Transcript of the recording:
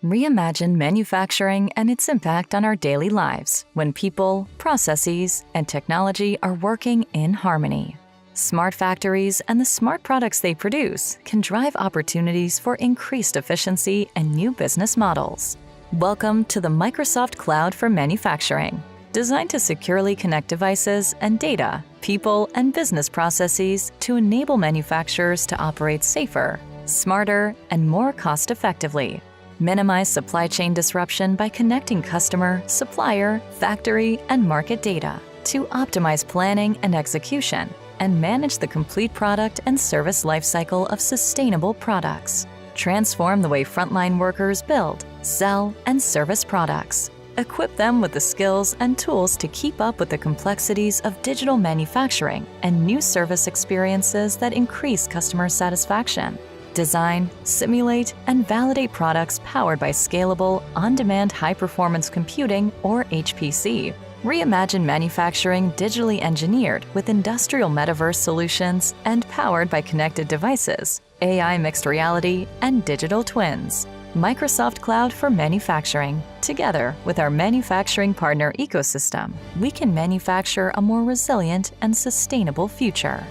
Reimagine manufacturing and its impact on our daily lives when people, processes, and technology are working in harmony. Smart factories and the smart products they produce can drive opportunities for increased efficiency and new business models. Welcome to the Microsoft Cloud for Manufacturing, designed to securely connect devices and data, people, and business processes to enable manufacturers to operate safer, smarter, and more cost-effectively. Minimize supply chain disruption by connecting customer, supplier, factory, and market data to optimize planning and execution and manage the complete product and service lifecycle of sustainable products. Transform the way frontline workers build, sell, and service products. Equip them with the skills and tools to keep up with the complexities of digital manufacturing and new service experiences that increase customer satisfaction. Design, simulate, and validate products powered by scalable, on-demand high-performance computing, or HPC. Reimagine manufacturing digitally engineered with industrial metaverse solutions and powered by connected devices, AI mixed reality, and digital twins. Microsoft Cloud for Manufacturing. Together with our manufacturing partner ecosystem, we can manufacture a more resilient and sustainable future.